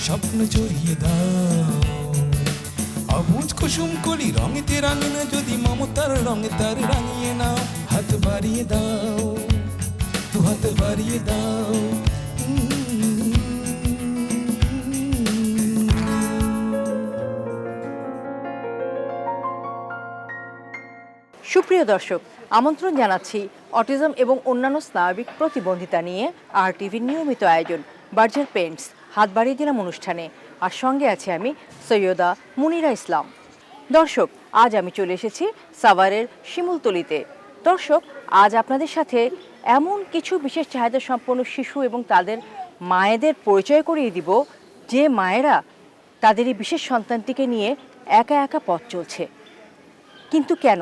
স্বপ্ন জড়িয়ে দাও। অবুজ কুসুম কলি রঙেতে রাঙিয়ে যদি মমতার রঙে তার রাঙিয়ে নাও। হাত বাড়িয়ে দাও, দু হাত বাড়িয়ে দাও। সুপ্রিয় দর্শক, আমন্ত্রণ জানাচ্ছি অটিজম এবং অন্যান্য স্নায়বিক প্রতিবন্ধিতা নিয়ে RTVর নিয়মিত আয়োজন বার্জার পেন্টস হাত বাড়িয়ে দিলাম অনুষ্ঠানে। আর সঙ্গে আছে আমি সৈয়দা মুনিরা ইসলাম। দর্শক, আজ আমি চলে এসেছি সাভারের শিমুলতলিতে। দর্শক, আজ আপনাদের সাথে এমন কিছু বিশেষ চাহিদা সম্পন্ন শিশু এবং তাদের মায়েদের পরিচয় করিয়ে দিব, যে মায়েরা তাদের এই বিশেষ সন্তানটিকে নিয়ে একা একা পথ চলছে। কিন্তু কেন?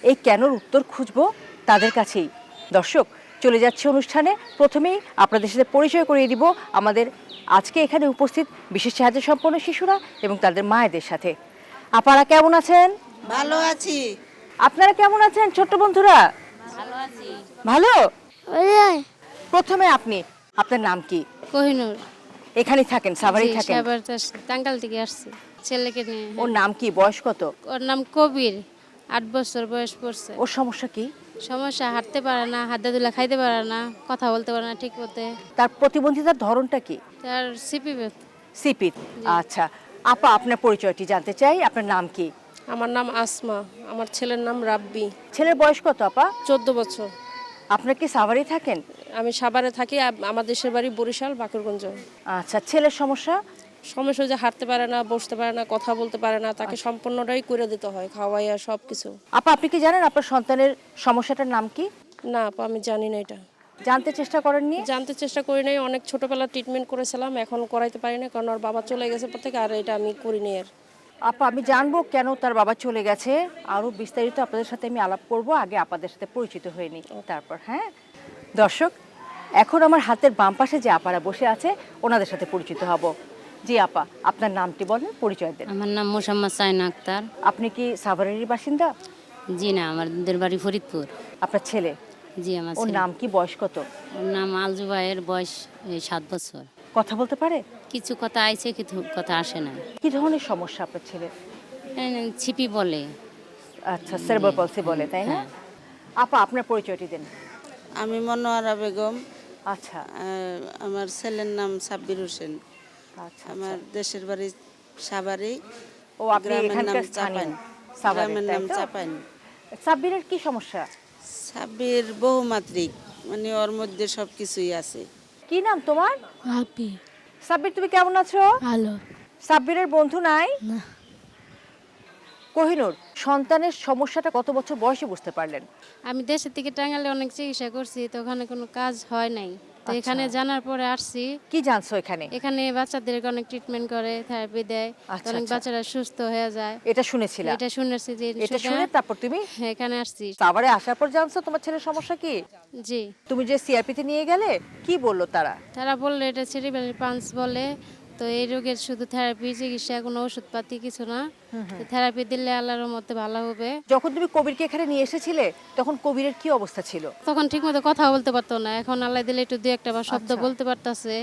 এই কেনর উত্তর খুঁজবো তাদের কাছেই। দর্শক, চলে যাচ্ছে অনুষ্ঠানে। প্রথমেই আপনাদের সাথে পরিচয় করিয়ে দিব আমাদের আজকে এখানে উপস্থিত বিশেষ সাহায্য সম্পন্ন শিশুরা এবং তাদের মায়েদের সাথে। আপনারা কেমন আছেন? ভালো আছি। আপনারা কেমন আছেন ছোট্ট বন্ধুরা? ভালো আছি। ভালো। প্রথমে আপনি, আপনার নাম কি? কোহিনুর। এখানে থাকেন, সাভারেই থাকেন? সাভার টাঙ্গাইল থেকে আসছি ছেলেকে নিয়ে। ওর নাম কি? বয়স কত? ওর নাম কবির, 8 বছর বয়স পড়ছে। ওর সমস্যা কি? সমস্যা, হাঁটতে পারে না, হাতে দুলা খাইতে পারে না, কথা বলতে পারে না ঠিক মতে। তার প্রতিবন্ধিতার ধরনটা কি? তার সিপি সিপিত। আচ্ছা আপা, আপনার পরিচয়টি জানতে চাই। আপনার নাম কি? আমার নাম আসমা, আমার ছেলের নাম রাব্বি। ছেলের বয়স কত আপা? 14 বছর। আপনার কি সাভারেই থাকেন? আমি সাভারে থাকি, আমার দেশের বাড়ি বরিশাল বাকুরগঞ্জ। আচ্ছা, ছেলের সমস্যা? সমস্যা যে হাঁটতে পারে না, বসতে পারে না, কথা বলতে পারে না, তাকে সম্পূর্ণটাই করে দিতে হয়, খাওয়াইয়া সব কিছু। আপা, আপনি কি জানেন আপনার সন্তানের সমস্যাটার নাম কি? না আপা, আমি জানি না এটা। জানতে চেষ্টা করেননি? জানতে চেষ্টা করি নাই, অনেক ছোটবেলা ট্রিটমেন্ট করেছিলাম, এখন করাইতে পারি না কারণ ওর বাবা চলে গেছে পর থেকে, আর এটা আমি করিনি। আর আপা, আমি জানবো কেন তার বাবা চলে গেছে, আরো বিস্তারিত আপনাদের সাথে আমি আলাপ করব। আগে আপনাদের সাথে পরিচিত হয়ে নিই তারপর। হ্যাঁ দর্শক, এখন আমার হাতের বাম পাশে যে আপারা বসে আছে ওনাদের সাথে পরিচিত হব। জি আপা, আপনার নামটি বলেন, পরিচয় দেন। আমার নাম মোসাম্মদ সাইনা আক্তার। আপনি কি সাভারেরই বাসিন্দা? জি না, আমাদের বাড়ি ফরিদপুর। আপনার ছেলে? জি আমার ওর ছেলে। নাম কি? বয়স কত? ওর নাম আলজুবাইয়ের, বয়স 7 বছর। কথা বলতে পারে? কিছু কথা আইছে, কিছু কথা আসে না। কি ধরনের সমস্যা আপনার ছেলে? ছিপি বলে। আচ্ছা, সেরেব্রাল পলসি বলে, তাই না? হ্যাঁ। আপা, আপনার পরিচয়টি দেন। আমি মনোয়ারা বেগম। আচ্ছা আমার ছেলের নাম সাব্বির হোসেন। আচ্ছা। আমার দেশের বাড়ি সাভারে। ও, আপনি গ্রামের নাম এখানকার স্থানীয়? চাপাইন। সাভারের, গ্রামের তাই নাম তো? চাপাইন। সাব্বিরের কি সমস্যা? সাব্বির বহুমাত্রিক, মানে ওর মধ্যে সব কিছুই আছে। কি নাম তোমার? হ্যাপি। সাব্বির, তুমি কেমন আছো? ভালো। সাব্বিরের বন্ধু নাই? না। কোহিনুর, সন্তানের সমস্যাটা কত বছর বয়সে বুঝতে পারলেন? আমি দেশের থেকে টাঙ্গাইলে অনেক চিকিৎসা করছি, তো ওখানে কোনো কাজ হয় নাই। তো এখানে জানার পরে আসছি। কি জানছো এখানে? এখানে বাচ্চাদেরকে অনেক ট্রিটমেন্ট করে, থেরাপি দেয়, আচ্ছা, অনেক আচ্ছা। বাচ্চারা সুস্থ হয়ে যায়। এটা শুনেছিলাম। এটা শুনেছি যে এটা শুনে তারপর তুমি এখানে আসছি। সাভারে আসার পর জানছো তোমার ছেলের সমস্যা কি? জি, তুমি যে সিআরপিতে নিয়ে গেলে, কি বললো তারা? তারা বললো এটা সেরিব্রাল পালস বলে। তো এই রোগের শুধু থেরাপি, চিকিৎসা, কোনো ওষুধপাতি কিছু না। থেরাপি দিলে আল্লাহর রহমতে ভালো হবে। যখন তুমি কবিরকে এখানে নিয়ে এসেছিলে তখন কবিরের কি অবস্থা ছিল? তখন ঠিকমতো কথা বলতে পারতো না, এখন আল্লাহ দিলে একটু দুই একটা শব্দ বলতে পারতাছে।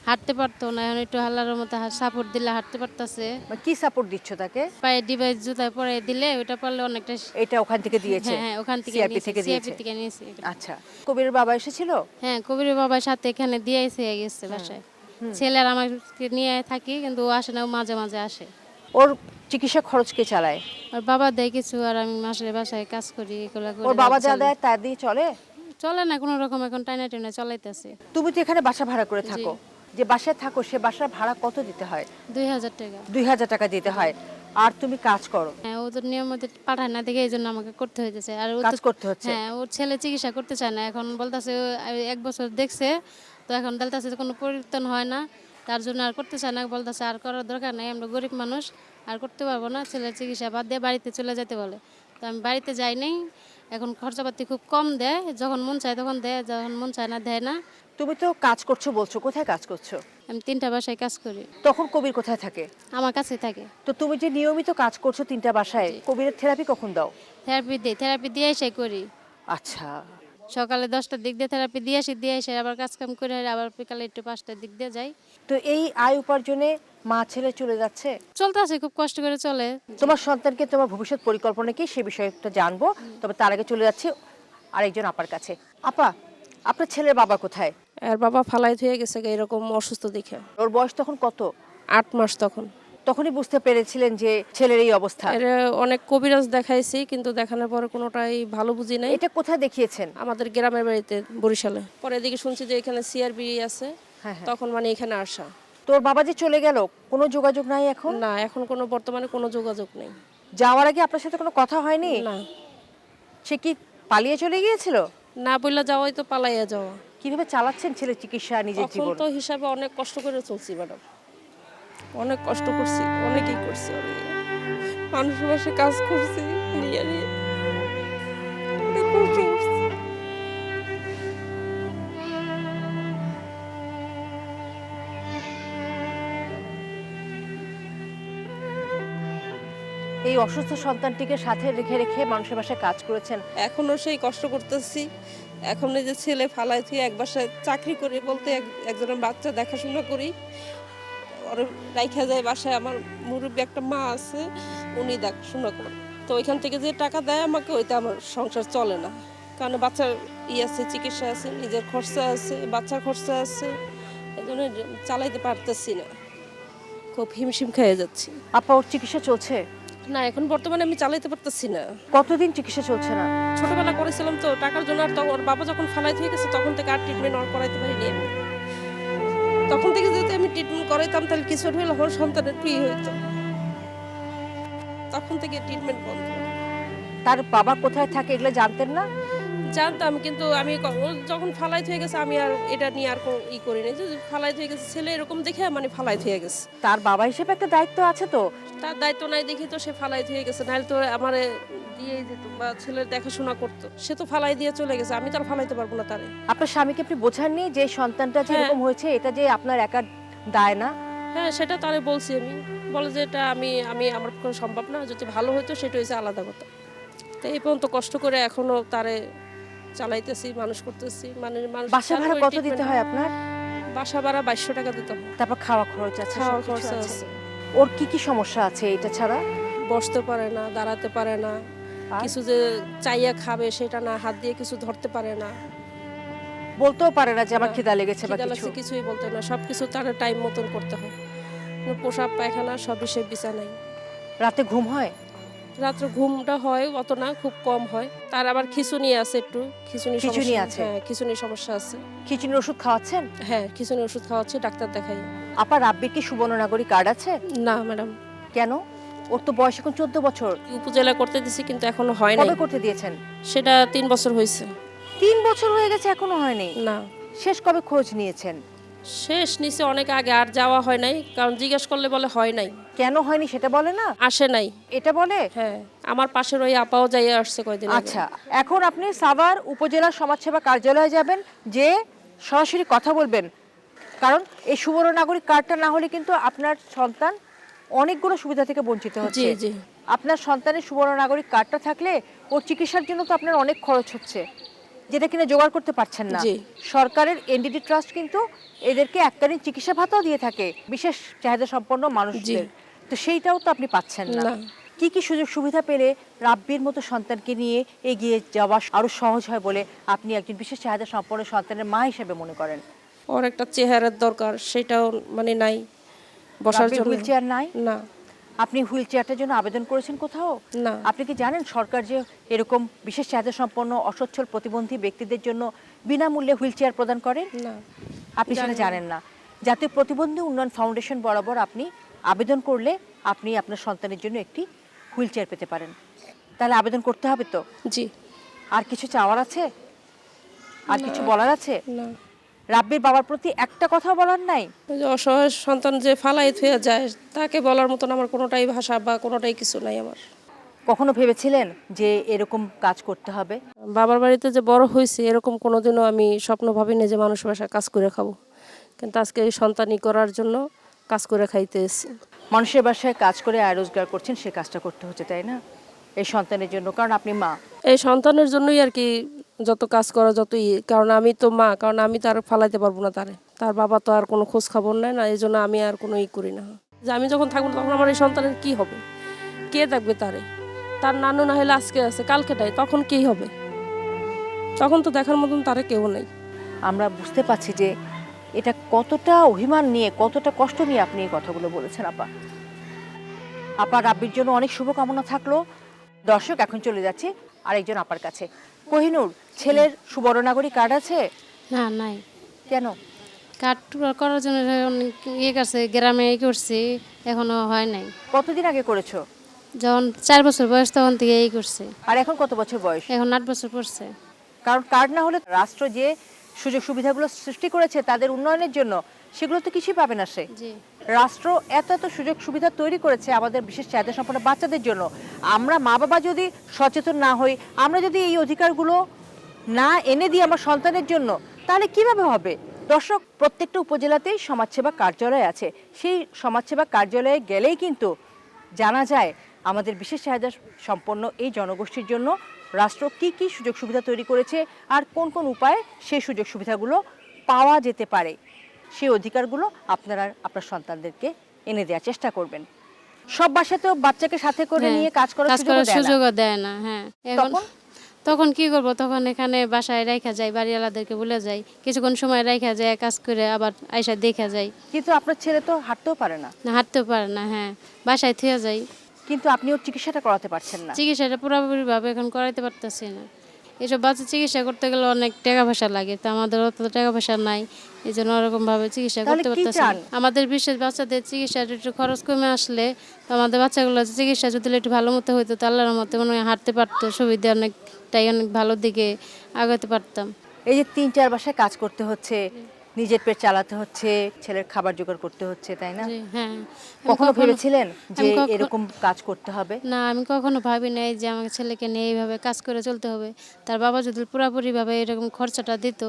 হাঁটতে পারতো না, এখন একটু আল্লাহর রহমতে সাপোর্ট দিলে হাঁটতে পারতাছে। কি সাপোর্ট দিচ্ছ তাকে? পায়ে ডিভাইস জুতায় পরে দিলে ওটা পারলে অনেকটা। এটা ওখান থেকে দিয়েছে? হ্যাঁ, ওখান থেকে সিআরপি নিয়েছি, থেকে দিয়েছে? CRP থেকে নিয়েছি। আচ্ছা, কবিরের বাবা এসেছিল? হ্যাঁ, কবিরের বাবার সাথে এখানে দিয়ে এসে গেছে বাসায়। ছেলের আমাকে নিয়ে থাকি, কিন্তু ও আসে না, ও মাঝে মাঝে আসে। ওর চিকিৎসা খরচ কে চালায়? আর বাবা দেয় কিছু, আর আমি মাসের বাসায় কাজ করি, এগুলো করে ওর বাবা যা চলে। দেয় তা দিয়ে চলে? চলে না কোনো রকম, এখন টাইনা টাইনা চলাইতেছে। তুমি তো এখানে বাসা ভাড়া করে থাকো, যে বাসায় থাকো সে বাসার ভাড়া কত দিতে হয়? 2000 টাকা। 2000 টাকা দিতে হয়, আর তুমি কাজ করো? হ্যাঁ, ও তো নিয়মিত পাঠায় না দেখে এই জন্য আমাকে করতে হইতেছে। আর ও কাজ তো করতে হচ্ছে? হ্যাঁ, ওর ছেলে চিকিৎসা করতে চায় না, এখন বলতেছে 1 বছর দেখছে, তো এখন বলতেছে কোনো পরিবর্তন হয় না, তার জন্য আর করতে চায় না। বলতেছে আর করার দরকার নাই, আমরা গরিব মানুষ, আর করতে পারবো না, ছেলের চিকিৎসা বাদ দিয়ে বাড়িতে চলে যেতে বলে। তো আমি বাড়িতে যাই নাই, এখন খরচাপাতি খুব কম দেয়, যখন মন চায় তখন দেয়, যখন মন চায় না দেয় না। তুমি তো কাজ করছো বলছো, কোথায় কাজ করছো? আমি 3টা বাসায় কাজ করি। তখন কবির কোথায় থাকে? আমার কাছে থাকে। তো তুমি যে নিয়মিত কাজ করছো 3টা বাসায়, কবিরের থেরাপি কখন দাও? থেরাপি দিই, থেরাপি দিয়ে এসে করি। আচ্ছা, সকালে 10টার দিক দিয়ে থেরাপি দিয়ে এসে আবার কাজকাম করে আবার বিকালে একটু 5টার দিক দিয়ে যাই। তো এই আয় উপার্জনে মা ছেলে চলে যাচ্ছে। চলতেছে, খুব কষ্ট করে চলে। তোমার সন্তানকে তোমার ভবিষ্যৎ পরিকল্পনা কি সে বিষয়টা জানবো, তবে তার আগে চলে যাচ্ছি আরেকজন আপার কাছে। আপা, আপনার ছেলের বাবা কোথায়? আর বাবা ফালাই হয়ে গেছে এরকম অসুস্থ দেখে। ওর বয়স তখন কত? 8 মাস তখন। তখনই বুঝতে পেরেছিলেন যে ছেলের এই অবস্থা? এর অনেক কবিরাজ দেখাইছি কিন্তু দেখানোর পরে কোনোটাই ভালো বুঝি নাই। এটা কোথায় দেখিয়েছেন? আমাদের গ্রামের বাড়িতে বরিশালে। পরে এদিকে শুনছি যে এখানে সিআরবি আছে, হ্যাঁ। তখন মানে এখানে আসা। তোর বাবা যে চলে গেল, কোনো যোগাযোগ নাই এখন? না, এখন কোনো বর্তমানে কোনো যোগাযোগ নেই। যাওয়ার আগে আপনার সাথে কোনো কথা হয়নি? না, সে কি পালিয়ে চলে গিয়েছিল? না বললে যাওয়াই তো পালাইয়া যাওয়া। কিভাবে চালাচ্ছেন ছেলে চিকিৎসা, নিজের এখন জীবন? তো হিসাবে অনেক কষ্ট করে চলছি ম্যাডাম, অনেক কষ্ট করছি, অনেকেই করছি। মানুষের বাসে কাজ করছি নিয়ে নিয়ে অনেক কষ্ট করছি। এই অসুস্থ সন্তানটিকে সাথে রেখে রেখে মানুষের বাসায় কাজ করেছেন। এখনো সেই কষ্ট করতেছি। এখন এই যে ছেলে ফালাই থেকে এক বাসায় চাকরি করে বলতে একজনের বাচ্চা দেখাশোনা করি, ওর রাইখা যায় বাসায়। আমার মুরব্বী একটা মা আছে, উনি দেখাশোনা করেন। তো ওইখান থেকে যে টাকা দেয় আমাকে, ওইটা আমার সংসার চলে না। কারণ বাচ্চার আছে, চিকিৎসা আছে, নিজের খরচা আছে, বাচ্চার খরচা আছে, এই জন্য চালাইতে পারতেছি না, খুব হিমশিম খেয়ে যাচ্ছি। আপা, ওর চিকিৎসা চলছে? না, এখন বর্তমানে আমি চালাইতে পারতেছি না। কতদিন চিকিৎসা চলছে না? ছোটবেলা করেছিলাম তো টাকার জন্য, আর ওর বাবা যখন ফালাই হয়ে গেছে তখন থেকে আর ট্রিটমেন্ট আর করাইতে পারিনি আমি। তখন থেকে যদি আমি ট্রিটমেন্ট করাইতাম তাহলে কিছু হলে আমার সন্তানের ফ্রি হইতো। তখন থেকে ট্রিটমেন্ট বন্ধ। তার বাবা কোথায় থাকে এগুলো জানতেন না? জানতাম, কিন্তু আমি ও যখন ফালাই হয়ে গেছে আমি আর এটা নিয়ে আর ই করি নাই, যে ফালাই হয়ে গেছে ছেলে এরকম দেখে মানে ফালাই হয়ে গেছে। তার বাবা হিসেবে একটা দায়িত্ব আছে তো? তার দায়িত্ব নাই দেখি তো সে ফালাই হয়ে গেছে, নাহলে তো আমার দিয়েই যেত বা ছেলের দেখাশোনা করতো। সে তো ফালাই দিয়ে চলে গেছে, আমি তো আর ফালাইতে পারবো না তারে। আপনার স্বামীকে আপনি বোঝাননি যে সন্তানটা যে এরকম হয়েছে এটা যে আপনার একার দায় না? হ্যাঁ, সেটা তারে বলছি আমি। বলে যে এটা আমি আমার পক্ষে সম্ভব না, যদি ভালো হতো সেটা হয়েছে আলাদা কথা। তো এই পর্যন্ত কষ্ট করে এখনো তারে চালাইতেছি, মানুষ করতেছি। মানে মানুষ বাসা ভাড়া কত দিতে হয় আপনার? বাসা ভাড়া 2200 টাকা দিতে হয়। তারপর খাওয়া খরচ আছে, খাওয়া সবকিছু খরচা আছে। আছে। ওর কি কি সমস্যা আছে এটা ছাড়া? বসতে পারে না, দাঁড়াতে পারে না, আর? কিছু যে চাইয়া খাবে সেটা না, হাত দিয়ে কিছু ধরতে পারে না, বলতেও পারে না যে আমার খিদা লেগেছে বা খিদা কিছু? লাগছে কিছুই বলতে না, সবকিছু তার টাইম মতন করতে হয়। পোশাক পায়খানা সবই সে বিছানায়। রাতে ঘুম হয়? রাত্রে ঘুমটা হয় অত না, খুব কম হয়। তার আবার খিঁচুনি আছে, একটু খিঁচুনি আছে? হ্যাঁ, খিঁচুনি সমস্যা আছে। খিচুনির ওষুধ খাওয়াচ্ছেন? হ্যাঁ, খিঁচুনি ওষুধ খাওয়াচ্ছে, ডাক্তার দেখাই। আপনার রাব্বির কি সুবর্ণ নাগরিক কার্ড আছে? না ম্যাডাম। কেন? ওর তো বয়স এখন 14 বছর। উপজেলা করতে দিছি কিন্তু এখনো হয় নাই। কবে করতে দিয়েছেন? সেটা 3 বছর হয়েছে। 3 বছর হয়ে গেছে এখনো হয়নি? না, শেষ কবে খোঁজ নিয়েছেন? শেষ নিচে অনেক আগে, আর যাওয়া হয় নাই, কারণ জিজ্ঞেস করলে বলে হয় নাই। কেন হয়নি সেটা বলে না? আসে নাই এটা বলে? হ্যাঁ, আমার পাশের ওই আপাও যাই আসছে কয়দিন আগে। আচ্ছা, এখন আপনি সাভার উপজেলা সমাজসেবা কার্যালয়ে যাবেন, যে সরাসরি কথা বলবেন, কারণ এই সুবর্ণ নাগরিক কার্ডটা না হলে কিন্তু আপনার সন্তান অনেকগুলো সুবিধা থেকে বঞ্চিত হচ্ছে। জি জি। আপনার সন্তানের সুবর্ণ নাগরিক কার্ডটা থাকলে ওর চিকিৎসার জন্য তো আপনার অনেক খরচ হচ্ছে, যেটা কিনা জোগাড় করতে পারছেন না। জি। সরকারের এনডিডি ট্রাস্ট কিন্তু এদেরকে এককালীন চিকিৎসা ভাতাও দিয়ে থাকে বিশেষ চাহিদা সম্পন্ন মানুষদের, তো সেইটাও তো আপনি পাচ্ছেন না। না। কি কি সুযোগ সুবিধা পেলে রাব্বির মতো সন্তানকে নিয়ে এগিয়ে যাওয়া আরো সহজ হয় বলে আপনি একজন বিশেষ চাহিদা সম্পন্ন সন্তানের মা হিসেবে মনে করেন? ওর একটা চেহারার দরকার, সেটাও মানে নাই। বসার জন্য হুইল চেয়ার নাই? না। আপনি হুইল চেয়ারটার জন্য আবেদন করেছেন কোথাও? না। আপনি কি জানেন সরকার যে এরকম বিশেষ চাহিদা সম্পন্ন অসচ্ছল প্রতিবন্ধী ব্যক্তিদের জন্য বিনামূল্যে হুইল চেয়ার প্রদান করেন? না। আপনি সেটা জানেন না? জাতীয় প্রতিবন্ধী উন্নয়ন ফাউন্ডেশন বরাবর আপনি আবেদন করলে আপনি আপনার সন্তানের জন্য একটি হুইল চেয়ার পেতে পারেন। তাহলে আবেদন করতে হবে তো? জি। আর কিছু চাওয়ার আছে? আর কিছু বলার আছে? না। রাব্বির বাবার প্রতি একটা কথা বলার নাই? ওই যে অসহায় সন্তান যে ফালাই থুয়ে যায়, তাকে বলার মতন আমার কোনোটাই ভাষা বা কোনোটাই কিছু নাই আমার। কখনো ভেবেছিলেন যে এরকম কাজ করতে হবে? বাবার বাড়িতে যে বড় হয়েছে এরকম কোনোদিনও আমি স্বপ্ন ভাবিনি যে মানুষের বাসায় কাজ করে খাবো, কিন্তু আজকে এই সন্তানই করার জন্য কাজ করে খাইতে এসেছি। মানুষের বাসায় কাজ করে আয় রোজগার করছেন, সে কাজটা করতে হচ্ছে, তাই না? এই সন্তানের জন্য, কারণ আপনি মা। এই সন্তানের জন্যই আর কি যত কাজ করা যত কারণ আমি তো মা, কারণ আমি তো আর ফালাইতে পারবো না তারে, তার বাবা তো আর কোনো খোঁজ খবর নেয় না, এই জন্য আমি আর কোনো করি না। যে আমি যখন থাকবো না, তখন আমার এই সন্তানের কি হবে, কে দেখবে তারে? তার নানু না হলে আজকে আছে কালকে নাই, তখন কি হবে? তখন তো দেখার মতন তারে কেউ নেই। আমরা বুঝতে পারছি যে এটা কতটা অভিমান নিয়ে, কতটা কষ্ট নিয়ে আপনি এই কথাগুলো বলেছেন আপা। আপা রাব্বির জন্য অনেক শুভকামনা থাকলো। দর্শক, এখন চলে যাচ্ছি আরেকজন আপার কাছে। কোহিনূর, ছেলের সুবর্ণ নাগরিক কার্ড আছে? না, নাই। কেন? কার্ড করার জন্য অনেক করছে, গ্রামে করছি, এখনো হয় নাই। কতদিন আগে করেছো? যখন 4 বছর বয়স তখন থেকে করছে। আর এখন কত বছর বয়স? এখন 8 বছর পড়ছে। কারণ কার্ড না হলে রাষ্ট্র যে সুযোগ সুবিধাগুলো সৃষ্টি করেছে তাদের উন্নয়নের জন্য, সেগুলো তো কিছুই পাবে না সে। জি। রাষ্ট্র এত এত সুযোগ সুবিধা তৈরি করেছে আমাদের বিশেষ চাহিদা সম্পন্ন বাচ্চাদের জন্য। আমরা মা বাবা যদি সচেতন না হই, আমরা যদি এই অধিকারগুলো না এনে দিই আমার সন্তানের জন্য, তাহলে কিভাবে হবে? দর্শক, প্রত্যেকটা উপজেলাতেই সমাজসেবা কার্যালয় আছে। সেই সমাজসেবা কার্যালয়ে গেলেই কিন্তু জানা যায় আমাদের বিশেষ চাহিদা সম্পন্ন এই জনগোষ্ঠীর জন্য রাষ্ট্র কি কি সুযোগ সুবিধা তৈরি করেছে আর কোন কোন উপায়ে সেই সুযোগ সুবিধাগুলো পাওয়া যেতে পারে। সেই অধিকারগুলো আপনারা আপনার সন্তানদেরকে এনে দেওয়ার চেষ্টা করবেন। সব বাসাতেও বাচ্চাকে সাথে করে নিয়ে কাজ করার সুযোগও দেয় না। হ্যাঁ, তখন তখন কি করব? তখন এখানে বাসায় রাখা যায়, বাড়িওয়ালাদেরকে বলে যাই, কিছুক্ষণ সময় রাখা যায়, কাজ করে আবার আইসা দেখা যায়। কিন্তু আপনার ছেলে তো হাঁটতেও পারে না। না, হাঁটতেও পারে না। হ্যাঁ, বাসায় থুয়ে যাই। কিন্তু আপনি ওর চিকিৎসাটা করাতে পারছেন না। চিকিৎসাটা পুরোপুরিভাবে এখন করাইতে পারতেছি না। এসব বাচ্চা চিকিৎসা করতে গেলে অনেক টাকা পয়সা লাগে, তো আমাদের অত টাকা পয়সা নাই, এই জন্য ওরকম ভাবে চিকিৎসা করতে পারতেছি না। আমাদের বিশেষ বাচ্চাদের চিকিৎসা একটু খরচ কমে আসলে, তো আমাদের বাচ্চাগুলো চিকিৎসা যদি একটু ভালো মতো হইতো, তো আল্লাহর মতো মনে হয় হাঁটতে পারতো, সুবিধা অনেকটাই অনেক ভালো দিকে আগাতে পারতাম। এই যে 3-4 বাসায় কাজ করতে হচ্ছে, নিজের পেট চালাতে হচ্ছে, ছেলের খাবার জোগাড় করতে হচ্ছে, তাই না? হ্যাঁ। কখনো ভেবেছিলেন যে এরকম কাজ করতে হবে? না, আমি কখনো ভাবি নাই যে আমার ছেলেকে নিয়ে এইভাবে কাজ করে চলতে হবে। তার বাবা যদি পুরোপুরিভাবে এরকম খরচাটা দিত,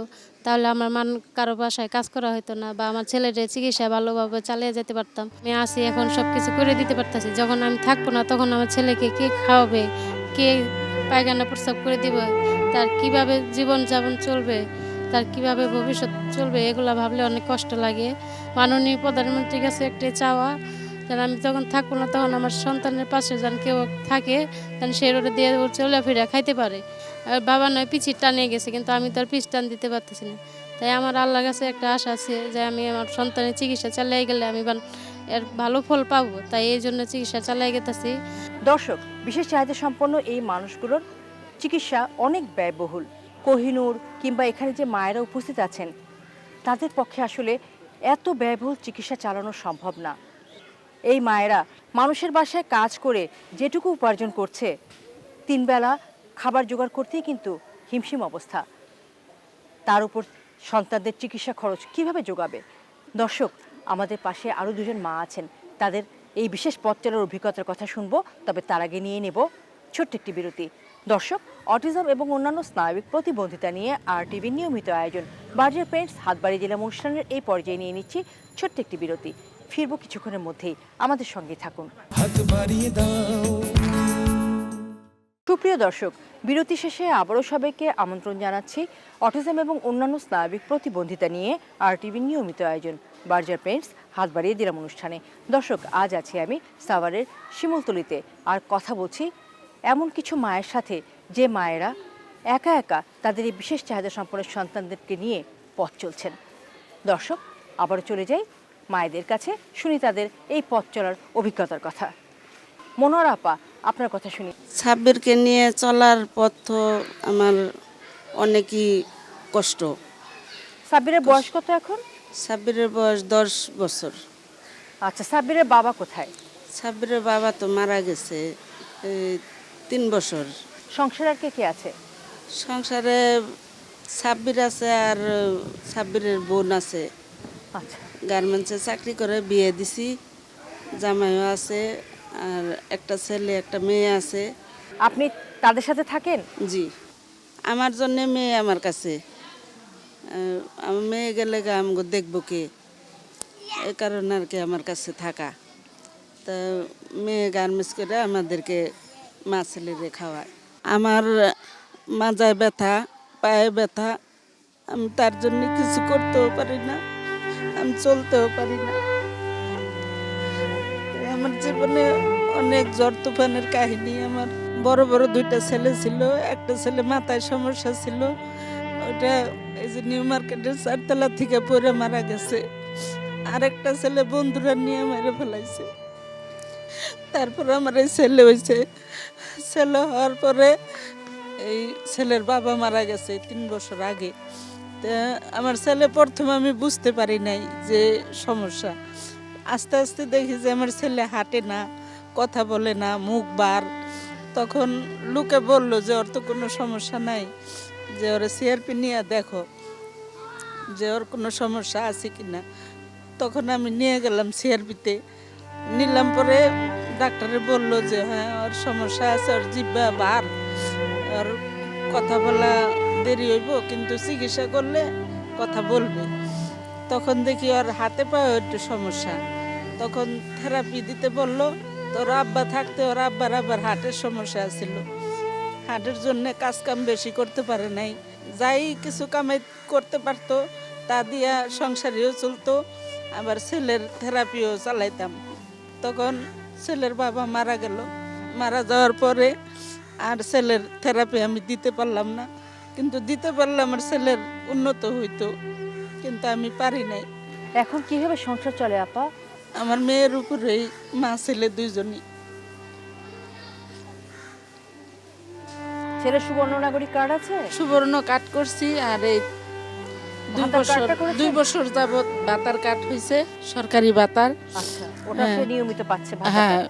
তাহলে আমার কারো বাসায় কাজ করা হতো না, বা আমার ছেলের চিকিৎসা ভালোভাবে চালিয়ে যেতে পারতাম। আমি আসি, এখন সব কিছু করে দিতে পারতাছি। যখন আমি থাকবো না, তখন আমার ছেলেকে কে খাওয়াবে, কে পায়খানা প্রস্রাব করে দিবে, তার কিভাবে জীবন যাপন চলবে, তার কিভাবে ভবিষ্যৎ চলবে, এগুলো ভাবলে অনেক কষ্ট লাগে। মাননীয় প্রধানমন্ত্রীর কাছে একটা চাওয়া, যেন আমি যখন থাকবো না, তখন আমার সন্তানের পাশে যেন কেউ থাকে, যেন সে রোডে দিয়ে চলে ফিরে খাইতে পারে। আর বাবা নয় পিছিয়ে টানিয়ে গেছে, কিন্তু আমি তার পিছ টান দিতে পারতেছি না। তাই আমার আল্লাহর কাছে একটা আশা আছে যে আমি আমার সন্তানের চিকিৎসা চালিয়ে গেলে আমি এর ভালো ফল পাবো, তাই এই জন্য চিকিৎসা চালিয়ে গেতেছি। দর্শক, বিশেষ চাহিদা সম্পন্ন এই মানুষগুলোর চিকিৎসা অনেক ব্যয়বহুল। কোহিনূর কিংবা এখানে যে মায়েরা উপস্থিত আছেন, তাদের পক্ষে আসলে এত ব্যয়বহুল চিকিৎসা চালানো সম্ভব না। এই মায়েরা মানুষের বাসায় কাজ করে যেটুকু উপার্জন করছে, 3 বেলা খাবার জোগাড় করতেই কিন্তু হিমশিম অবস্থা। তার উপর সন্তানদের চিকিৎসা খরচ কিভাবে যোগাবে? দর্শক, আমাদের পাশে আরও 2জন মা আছেন, তাদের এই বিশেষ পথ চলার অভিজ্ঞতার কথা শুনবো। তবে তার আগে নিয়ে নেব ছোট্ট একটি বিরতি। দর্শক, অটিজম এবং অন্যান্য স্নায়বিক প্রতিবন্ধিতা নিয়ে RTV নিয়মিত আয়োজন বার্জার পেন্টস হাতবাড়ি জেলা অনুষ্ঠানের এই পর্যায়ে নিয়ে নিচ্ছি ছোট্ট একটি বিরতি। ফিরবো কিছুক্ষণের মধ্যেই, আমাদের সঙ্গে থাকুন। হাত বাড়িয়ে দাও। সুপ্রিয় দর্শক, বিরতি শেষে আবারও সবাইকে আমন্ত্রণ জানাচ্ছি অটিজম এবং অন্যান্য স্নায়বিক প্রতিবন্ধিতা নিয়ে RTV নিয়মিত আয়োজন বার্জার পেন্টস হাত বাড়িয়ে দিলাম অনুষ্ঠানে। দর্শক, আজ আছি আমি সাভারের শিমুলতলিতে, আর কথা বলছি এমন কিছু মায়ের সাথে যে মায়েরা একা একা তাদের এই বিশেষ চাহিদা সম্পন্ন সন্তানদেরকে নিয়ে পথ চলছেন। দর্শক, আবারও চলে যাই মায়েদের কাছে, শুনি তাদের এই পথ চলার অভিজ্ঞতার কথা। মনোয়ারা আপা, আপনার কথা শুনি। সাব্বিরকে নিয়ে চলার পথ তো আমার অনেকই কষ্ট। সাব্বিরের বয়স কত এখন? সাব্বিরের বয়স 10 বছর। আচ্ছা, সাব্বিরের বাবা কোথায়? সাব্বিরের বাবা তো মারা গেছে 3 বছর। সংসার আর কে কে আছে? সংসারে সাব্বির আছে, আর সাব্বিরের বোন আছে। আচ্ছা, গার্মেন্টসে চাকরি করে বিয়ে দিছি, জামাইও আছে, আর একটা ছেলে একটা মেয়ে আছে। আপনি তাদের সাথে থাকেন? জি, আমার জন্য মেয়ে আমার কাছে। আমার মেয়ে গেলে আমাকে দেখবো কে, এই কারণে আর কি আমার কাছে থাকা। তা মেয়ে গার্মেন্টস করে আমাদেরকে মা ছেলেরে খাওয়ায়। আমার মাজায় ব্যথা, পায়ে ব্যথা, আমি তার জন্য কিছু করতেও পারি না, আমি চলতেও পারি না। আমার জীবনে অনেক ঝড় তুফানের কাহিনী। আমার বড় বড় দুইটা ছেলে ছিল, একটা ছেলে মাথায় সমস্যা ছিল, ওটা এই যে নিউ মার্কেটের 4 তলা থেকে পড়ে মারা গেছে। আরেকটা ছেলে বন্ধুরা নিয়ে মেরে ফেলাইছে। তারপর আমার এই ছেলে হয়েছে। ছেলে হওয়ার পরে এই ছেলের বাবা মারা গেছে 3 বছর আগে। তা আমার ছেলে প্রথমে আমি বুঝতে পারি নাই যে সমস্যা। আস্তে আস্তে দেখি যে আমার ছেলে হাঁটে না, কথা বলে না, মুখ বার। তখন লোকে বললো যে ওর তো কোনো সমস্যা নাই, যে ওরা সিআরপি নিয়ে দেখো যে ওর কোনো সমস্যা আছে কিনা। তখন আমি নিয়ে গেলাম সিআরপিতে, নিলাম পরে ডাক্তারে বললো যে হ্যাঁ ওর সমস্যা আছে, ওর জিহ্বা বার, ওর কথা বলা দেরি হইব কিন্তু চিকিৎসা করলে কথা বলবে। তখন দেখি ওর হাতে পায়ে একটু সমস্যা, তখন থেরাপি দিতে বললো। তোর আব্বা থাকতে ওর আব্বার আবার হার্টের সমস্যা ছিল, হার্টের জন্য কাজ কাম বেশি করতে পারে নাই। যাই কিছু কামাই করতে পারতো তা দিয়া সংসারেও চলতো, আবার ছেলের থেরাপিও চালাইতাম। তখন ছেলের বাবা মারা গেল, মারা যাওয়ার পরে আর ছেলের থেরাপি আমি দিতে পারলাম না, কিন্তু দিতে পারলে আমার ছেলের উন্নত হইতো, কিন্তু আমি পারি নাই। এখন কিভাবে সংসার চলে আপা? আমার মেয়ের উপরেই মা ছেলে দুইজনই। ছেলে সুবর্ণ নাগরিক কার্ড আছে? সুবর্ণ কাট করছি, আর এই ভাতার কার্ডটা করেছেন? 2 বছর যাবত ভাতার কাট হয়েছে, সরকারি ভাতার। আচ্ছা, ওটা সে হ্যাঁ। নিয়মিত পাচ্ছে ভাতাটা? হ্যাঁ,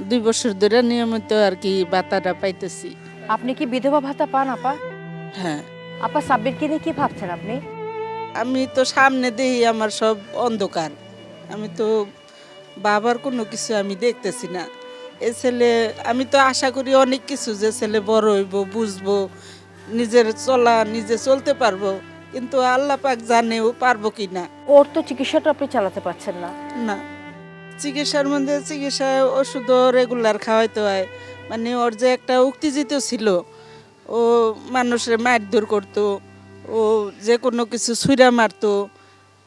2 বছর ধরে নিয়মিত আর কি ভাতাটা পাইতেছি। আপনি কি বিধবা ভাতা পান আপা? হ্যাঁ, আপা সাব্বিরকে নিয়ে কি ভাবছেন আপনি? আমি তো সামনে দেখি আমার সব অন্ধকার, আমি তো বাবার কোনো কিছু আমি দেখতেছি না। এ ছেলে, আমি তো আশা করি অনেক কিছু, যে ছেলে বড় হইব, বুঝবো, নিজের চলা নিজে চলতে পারবো, কিন্তু আল্লাহ পাক জানে ও পারবো কি না। ওর তো চিকিৎসাটা আপনি চালাতে পারছেন না। না, চিকিৎসার মধ্যে চিকিৎসায় ওষুধও রেগুলার খাওয়াইতে হয়। মানে ওর যে একটা উত্তেজিত ছিল, ও মানুষের মারধর করতো, ও যে কোনো কিছু ছুঁড়া মারতো,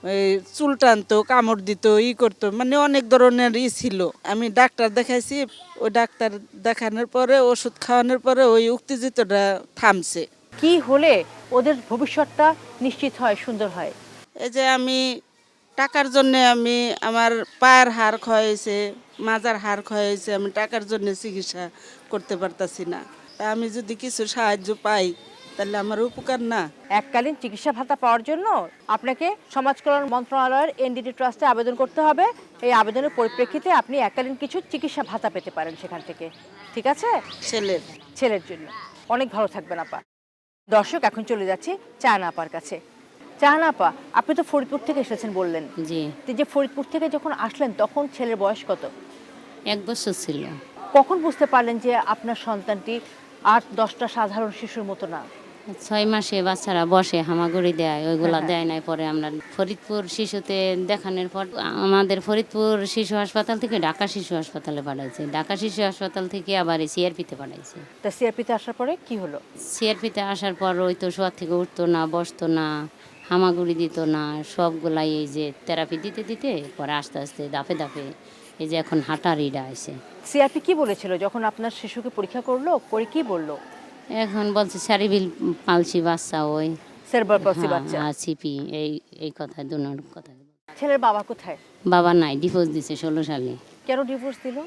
এই চুল টানতো, কামড় দিত, করতো, মানে অনেক ধরনের ছিল। আমি ডাক্তার দেখাইছি, ওই ডাক্তার দেখানোর পরে ওষুধ খাওয়ানোর পরে ওই উত্তেজিতটা থামছে। কি হলে ওদের ভবিষ্যৎটা নিশ্চিত হয়, সুন্দর হয়? এই যে আমি টাকার জন্য আমি আমার পায়ের হাড় ক্ষয়েছে, মাজার হাড় ক্ষয়েছে, আমি টাকার জন্য চিকিৎসা করতে পারতাছি না। তা আমি যদি কিছু সাহায্য পাই তাহলে আমার উপকার না? এককালীন চিকিৎসা ভাতা পাওয়ার জন্য আপনাকে সমাজ কল্যাণ মন্ত্রণালয়ের এনডিটি ট্রাস্টে আবেদন করতে হবে। এই আবেদনের পরিপ্রেক্ষিতে আপনি এককালীন কিছু চিকিৎসা ভাতা পেতে পারেন সেখান থেকে, ঠিক আছে? ছেলের জন্য। অনেক ভালো থাকবেন আপা। দর্শক, এখন চলে যাচ্ছি চায়না আপার কাছে। চায়না আপা, আপনি তো ফরিদপুর থেকে এসেছেন বললেন, জি, তো যে ফরিদপুর থেকে যখন আসলেন তখন ছেলের বয়স কত? 1 বছর ছিল। কখন বুঝতে পারলেন যে আপনার সন্তানটি 8-10টা সাধারণ শিশুর মতো না? 6 মাসে বাচ্চারা বসে হামাগুড়ি দেয়, ওইগুলা হ্যাঁ। দেয় নাই। পরে আমরা ফরিদপুর শিশুতে দেখানোর পর আমাদের ফরিদপুর শিশু হাসপাতাল থেকে ঢাকা শিশু হাসপাতালে পাঠাইছে, ঢাকা শিশু হাসপাতাল থেকে আবার সিআরপিতে পাঠাইছে। তা সিআরপিতে আসার পরে কি হলো? সিআরপিতে আসার পর ওই তো শোয়ার থেকে উঠতো না, বসতো না, হামাগুড়ি দিত না, সবগুলাই এই যে থেরাপি দিতে দিতে পরে আস্তে আস্তে দাফে দাফে এই যে এখন হাঁটার ইডা আছে। সিআরপি কি বলেছিল যখন আপনার শিশুকে পরীক্ষা করলো, করে কি বললো? এখন বলছে সেরিব্রাল পালসি বাচ্চা, ওই সেরেব্রাল পলসি বাচ্চা। আর সিপি, এই কথা দুনোর কথা। ছেলের বাবা কোথায়? বাবা নাই, ডিভোর্স দিছে 16 সালে। কেন ডিভোর্স দিল?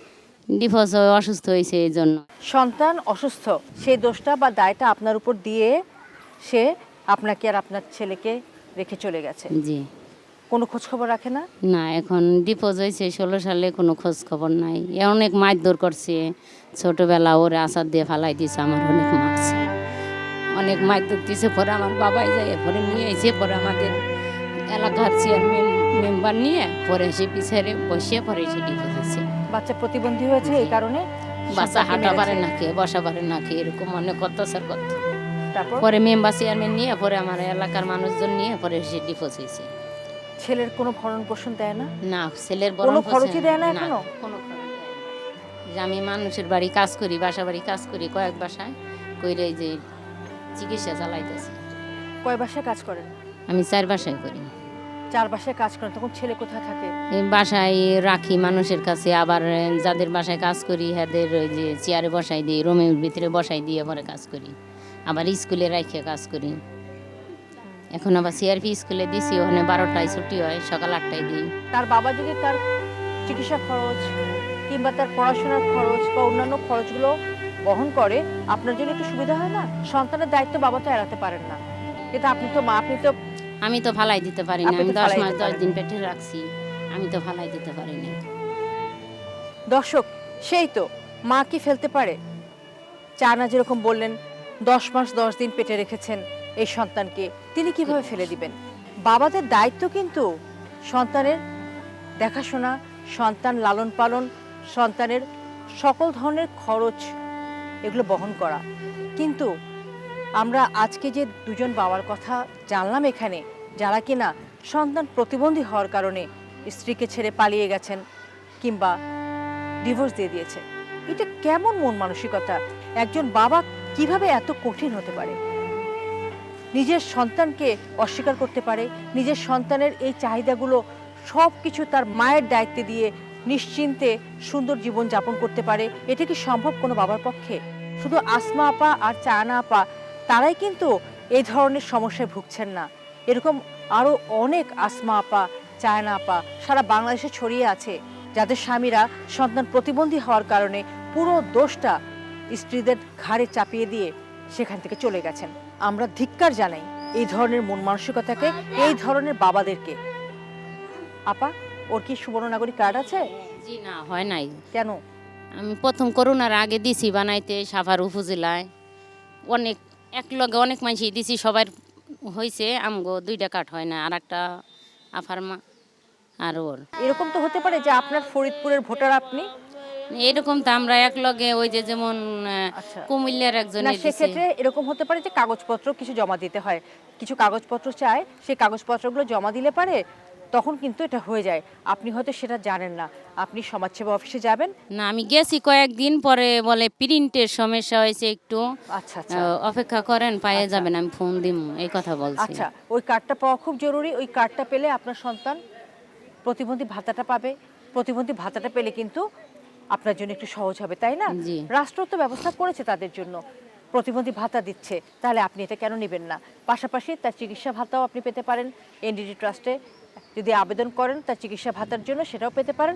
ডিভোর্স অসুস্থ হয়েছে এই জন্য। সন্তান অসুস্থ, সেই দোষটা বা দায়টা আপনার উপর দিয়ে সে আপনাকে আর আপনার ছেলেকে রেখে চলে গেছে। জি। কোনো খোঁজ খবর রাখে না? না, এখন ডিভোর্স হয়েছে 16 সালে, কোনো খোঁজ খবর নাই। এ অনেক মারধর করছে, ছোটবেলা ওরে আচার দিয়ে ফালাই দিয়েছে, আমার অনেক মারছে, অনেক মারধর দিয়েছে। পরে আমার বাবাই যায়, পরে নিয়ে এসে পরে আমাদের এলাকার চেয়ারম্যান মেম্বার নিয়ে পরে সে বিচারে বসে পরে সে ডিভোর্স হয়েছে। বাচ্চা প্রতিবন্ধী হয়েছে এই কারণে? বাচ্চা সন্তানকে হাঁটা পারে মেরেছে। না, খেয়ে বসা পারে না, খেয়ে এরকম অনেক অত্যাচার করতো। তারপর পরে মেম্বার চেয়ারম্যান নিয়ে পরে আমার এলাকার মানুষজন নিয়ে পরে সে ডিভোর্স হয়েছে। ছেলের কোনো ভরণ পোষণ দেয় না? না, ছেলের কোনো বড় খরচই দেয় না এখনো? কোনো খরচ দেয় না। যে আমি মানুষের বাড়ি কাজ করি, বাসা বাড়ি কাজ করি, কয়েক বাসায় কইরে এই যে চিকিৎসা চালাইতেছি। কয় বাসায় কাজ করেন? আমি 4 বাসায় করি। 4 বাসায় কাজ করেন, তখন ছেলে কোথায় থাকে? এই বাসায় রাখি মানুষের কাছে, আবার যাদের বাসায় কাজ করি এদের ওই যে চেয়ারে বসাই দিই, রুমের ভিতরে বসাই দিয়ে পরে কাজ করি, আবার স্কুলে রাখে কাজ করি। এখন আবার সিআরপি স্কুলে দিছি, ওখানে 12টায় ছুটি হয়, সকাল 8টায় দিই। তার বাবা যদি তার চিকিৎসা খরচ কিংবা তার পড়াশোনার খরচ বা অন্যান্য খরচগুলো বহন করে, আপনার জন্য একটু সুবিধা হয় না? সন্তানের দায়িত্ব বাবা তো এড়াতে পারেন না, কিন্তু আপনি তো মা, আমি তো ফালাই দিতে পারি না। আপনি আমি তো 10 ফালাই মাস দিতে 10 পারেন দিন পেটে রাখছি, আমি তো ফালাই দিতে পারি না। দর্শক, সেই তো মা কি ফেলতে পারে? চায়না যেরকম বললেন 10 মাস 10 দিন পেটে রেখেছেন এই সন্তানকে, তিনি কিভাবে ফেলে দিবেন? বাবাদের দায়িত্ব কিন্তু সন্তানের দেখাশোনা, সন্তান লালন পালন, সন্তানের সকল ধরনের খরচ এগুলো বহন করা। কিন্তু আমরা আজকে যে দুজন বাবার কথা জানলাম এখানে, যারা কিনা সন্তান প্রতিবন্ধী হওয়ার কারণে স্ত্রীকে ছেড়ে পালিয়ে গেছেন কিংবা ডিভোর্স দিয়ে দিয়েছে, এটা কেমন মন মানসিকতা? একজন বাবা কিভাবে এত কঠিন হতে পারে? নিজের সন্তানকে অস্বীকার করতে পারে, নিজের সন্তানের এই চাহিদাগুলো সব কিছু তার মায়ের দায়িত্বে দিয়ে নিশ্চিন্তে সুন্দর জীবন যাপন করতে পারে? এটা কি সম্ভব কোনো বাবার পক্ষে? শুধু আসমা আপা আর চায়না আপা তারাই কিন্তু এই ধরনের সমস্যায় ভুগছেন না, এরকম আরও অনেক আসমা আপা, চায়না আপা সারা বাংলাদেশে ছড়িয়ে আছে, যাদের স্বামীরা সন্তান প্রতিবন্ধী হওয়ার কারণে পুরো দোষটা স্ত্রীদের ঘাড়ে চাপিয়ে দিয়ে সেখান থেকে চলে গেছেন। আমরা ধিক্কার জানাই এই ধরনের মন মানসিকতাকে, এই ধরনের বাবাদেরকে। আপা, ওর কি সুবর্ণ নাগরিক কার্ড আছে? জি না, হয় নাই। কেন? আমি প্রথম করোনার আগে দিছি বানাইতে সাভার উপজেলায়, অনেক একলগে অনেক মানুষই দিছি, সবার হয়েছে, আমগো 2টা কার্ড হয় না, আর একটা আফার মা আর ওর। এরকম তো হতে পারে যে আপনার ফরিদপুরের ভোটার আপনি, এরকম তো আমরা একলগে ওই যে যেমন আচ্ছা। কুমিল্লার না একজনের দিছে। সেক্ষেত্রে এরকম হতে পারে যে কাগজপত্র কিছু জমা দিতে হয়, কিছু কাগজপত্র চায়, সেই কাগজপত্রগুলো জমা দিলে পারে তখন কিন্তু এটা হয়ে যায়। আপনি হয়তো সেটা জানেন না, আপনি সমাজসেবা অফিসে যাবেন। না, আমি গেছি কয়েকদিন, পরে বলে প্রিন্টের সমস্যা হয়েছে একটু, আচ্ছা আচ্ছা অপেক্ষা করেন, পাইয়ে যাবেন, আমি ফোন দিম, এই কথা বলছি। আচ্ছা, ওই কার্ডটা পাওয়া খুব জরুরি। ওই কার্ডটা পেলে আপনার সন্তান প্রতিবন্ধী ভাতাটা পাবে। প্রতিবন্ধী ভাতাটা পেলে কিন্তু আপনার জন্য একটু সহজ হবে, তাই না? জি। রাষ্ট্র তো ব্যবস্থা করেছে তাদের জন্য, প্রতিবন্ধী ভাতা দিচ্ছে, তাহলে আপনি এটা কেন নেবেন না? পাশাপাশি তার চিকিৎসা ভাতাও আপনি পেতে পারেন এনডিডি ট্রাস্টে, যদি আবেদন করেন তার চিকিৎসা ভাতার জন্য সেটাও পেতে পারেন।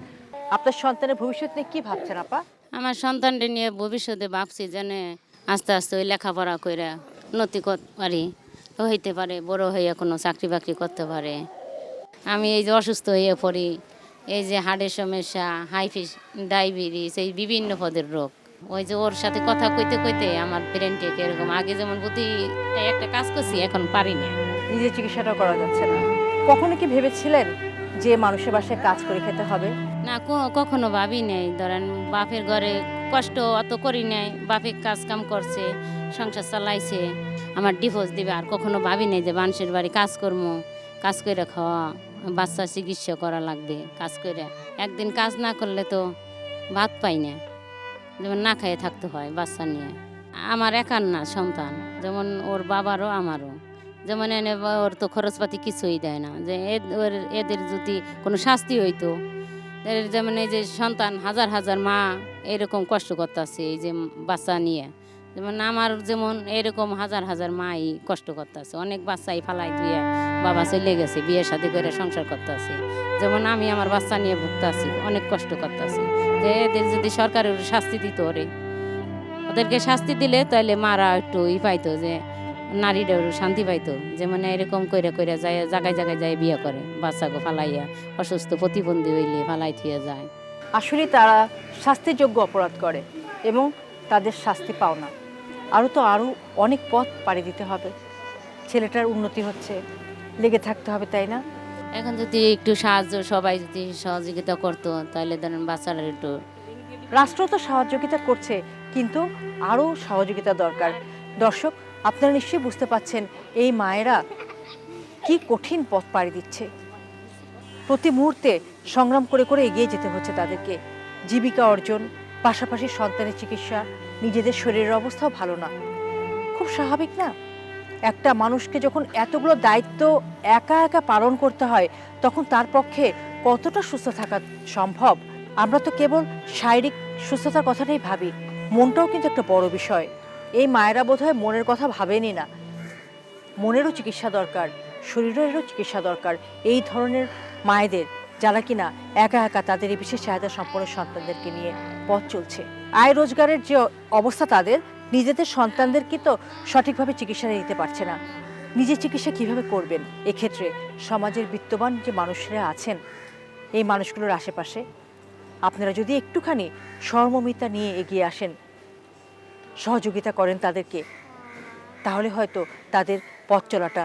আপনার সন্তানের ভবিষ্যৎ নিয়ে কি ভাবছেন আপা? আমার সন্তানটা নিয়ে ভবিষ্যতে ভাবছি যেন আস্তে আস্তে ওই লেখাপড়া করে উন্নতি করতে পারি, হইতে পারে বড় হয়ে কোনো চাকরি বাকরি করতে পারে। আমি এই যে অসুস্থ হয়ে পড়ি, এই যে হার্টের সমস্যা, হাইফিস, ডায়াবেটিস, এই বিভিন্ন পদের রোগ, ওই যে ওর সাথে কথা কইতে কইতে আমার ব্রেনটা এরকম, আগে যেমন বুদ্ধি একটা কাজ করছি, এখন পারি না। নিজের চিকিৎসাটাও করা যাচ্ছে না। কখনো কি ভেবেছিলেন যে মানুষের বাসায় কাজ করে খেতে হবে? না, কখনো ভাবি নাই। ধরেন বাপের ঘরে কষ্ট অত করি নাই, বাপে কাজ কাম করছে, সংসার চালাইছে, আমার ডিভোর্স দিবে, আর কখনো ভাবি নাই যে মানুষের বাড়ি কাজ করবো, কাজ করে খাওয়া, বাচ্চা চিকিৎসা করা লাগবে কাজ করে। একদিন কাজ না করলে তো ভাত পাই না, যেমন না খাইয়ে থাকতে হয় বাচ্চা নিয়ে। আমার একার না সন্তান, যেমন ওর বাবারও আমারও, যেমন এনে ওর তো খরচপাতি কিছুই দেয় না, যে এদের যদি কোনো শাস্তি হইতো, যেমন এই যে সন্তান হাজার হাজার মা এরকম কষ্ট করতেছে এই যে বাচ্চা নিয়ে, যেমন আমার যেমন এরকম হাজার হাজার মাই কষ্ট করতেছে, অনেক বাচ্চাই ফালাই দিয়ে বাবা চলে গেছে, বিয়ের সাথে করে সংসার করতেছে, যেমন আমি আমার বাচ্চা নিয়ে ভুগতেছি, অনেক কষ্ট করতেছি। যে এদের যদি সরকারের শাস্তি দিত, ওদেরকে শাস্তি দিলে তাহলে মারা একটু পাইতো, যে নারীরা শান্তি পাইতো, যে মানে এরকম কইরা কইরা যায় জায়গায় জায়গায় যায় বিয়ে করে, বাচ্চাকে ফালাইয়া অসুস্থ প্রতিবন্ধী হইলে ফালাই থিয়ে যায়। আসলে তারা শাস্তিযোগ্য অপরাধ করে এবং তাদের শাস্তি পাও না। আরও অনেক পথ পাড়ি দিতে হবে, ছেলেটার উন্নতি হচ্ছে, লেগে থাকতে হবে, তাই না? এখন যদি একটু সাহায্য সবাই যদি সহযোগিতা করতো, তাহলে ধরেন বাচ্চারা একটু। রাষ্ট্র তো সহযোগিতা করছে, কিন্তু আরও সহযোগিতা দরকার। দর্শক, আপনারা নিশ্চয়ই বুঝতে পাচ্ছেন এই মায়েরা কি কঠিন পথ পাড়ি দিচ্ছে। প্রতি মুহূর্তে সংগ্রাম করে করে এগিয়ে যেতে হচ্ছে তাদেরকে। জীবিকা অর্জন, পাশাপাশি সন্তানের চিকিৎসা, নিজেদের শরীরের অবস্থাও ভালো না, খুব স্বাভাবিক না? একটা মানুষকে যখন এতগুলো দায়িত্ব একা একা পালন করতে হয় তখন তার পক্ষে কতটা সুস্থ থাকা সম্ভব? আমরা তো কেবল শারীরিক সুস্থতার কথাটাই ভাবি, মনটাও কিন্তু একটা বড় বিষয়। এই মায়েরা বোধহয় মনের কথা ভাবেনি না। মনেরও চিকিৎসা দরকার, শরীরেরও চিকিৎসা দরকার এই ধরনের মায়েদের, যারা কিনা একা একা তাদের এই বিশেষ চাহিদা সম্পন্ন সন্তানদেরকে নিয়ে পথ চলছে। আয় রোজগারের যে অবস্থা তাদের, নিজেদের সন্তানদেরকে তো সঠিকভাবে চিকিৎসা দিতে পারছে না। নিজের চিকিৎসা কিভাবে করবেন? এক্ষেত্রে সমাজের বিত্তবান যে মানুষরা আছেন, এই মানুষগুলোর আশেপাশে আপনারা যদি একটুখানি সহমর্মিতা নিয়ে এগিয়ে আসেন, সহযোগিতা করেন তাদেরকে, তাহলে হয়তো তাদের পথ চলাটা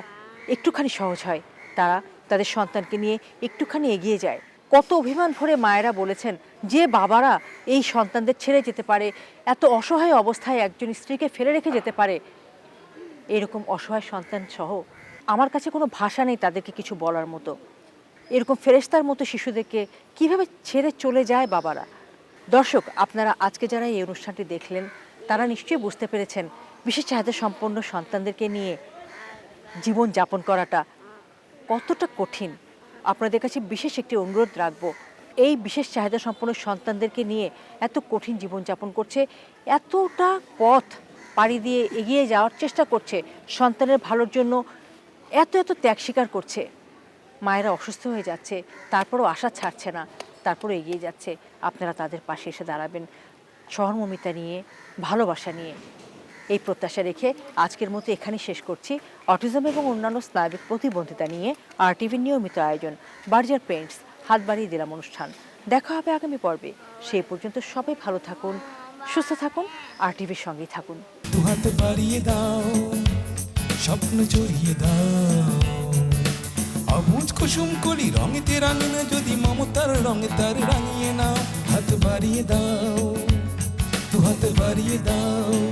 একটুখানি সহজ হয়, তারা তাদের সন্তানকে নিয়ে একটুখানি এগিয়ে যায়। কত অভিমান ভরে মায়েরা বলেছেন যে বাবারা এই সন্তানদের ছেড়ে যেতে পারে, এত অসহায় অবস্থায় একজন স্ত্রীকে ফেলে রেখে যেতে পারে, এরকম অসহায় সন্তান সহ আমার কাছে কোনো ভাষা নেই তাদেরকে কিছু বলার মতো। এরকম ফেরেশতার মতো শিশুদেরকে কিভাবে ছেড়ে চলে যায় বাবারা। দর্শক, আপনারা আজকে যারা এই অনুষ্ঠানটি দেখলেন তারা নিশ্চয়ই বুঝতে পেরেছেন বিশেষ চাহিদা সম্পন্ন সন্তানদেরকে নিয়ে জীবন যাপন করাটা কতটা কঠিন। আপনাদের কাছে বিশেষ একটি অনুরোধ রাখবো, এই বিশেষ চাহিদা সম্পন্ন সন্তানদেরকে নিয়ে এত কঠিন জীবনযাপন করছে, এতটা পথ পাড়ি দিয়ে এগিয়ে যাওয়ার চেষ্টা করছে, সন্তানের ভালোর জন্য এত এত ত্যাগ স্বীকার করছে। মায়েরা অসুস্থ হয়ে যাচ্ছে, তারপরও আশা ছাড়ছে না, তারপরও এগিয়ে যাচ্ছে। আপনারা তাদের পাশে এসে দাঁড়াবেন সহমর্মিতা নিয়ে, ভালোবাসা নিয়ে। এই প্রত্যাশা রেখে আজকের মতো এখানেই শেষ করছি। অটিজম এবং অন্যান্য স্নায়বিক প্রতিবন্ধিতা নিয়ে RTVর নিয়মিত আয়োজন বার্জার পেইন্টস হাত বাড়িয়ে দিলাম অনুষ্ঠান। দেখা হবে আগামী পর্বে। সেই পর্যন্ত সবাই ভালো থাকুন, সুস্থ থাকুন, RTVর সঙ্গেই থাকুন। দু হাত বাড়িয়ে দাও, স্বপ্ন জড়িয়ে দাও, অবুঝ কুসুম কলি রঙেতে রাঙিয়ে যদি মমতার রঙে তার রাঙিয়ে নাও। হাত বাড়িয়ে দাও, দু হাত বাড়িয়ে দাও।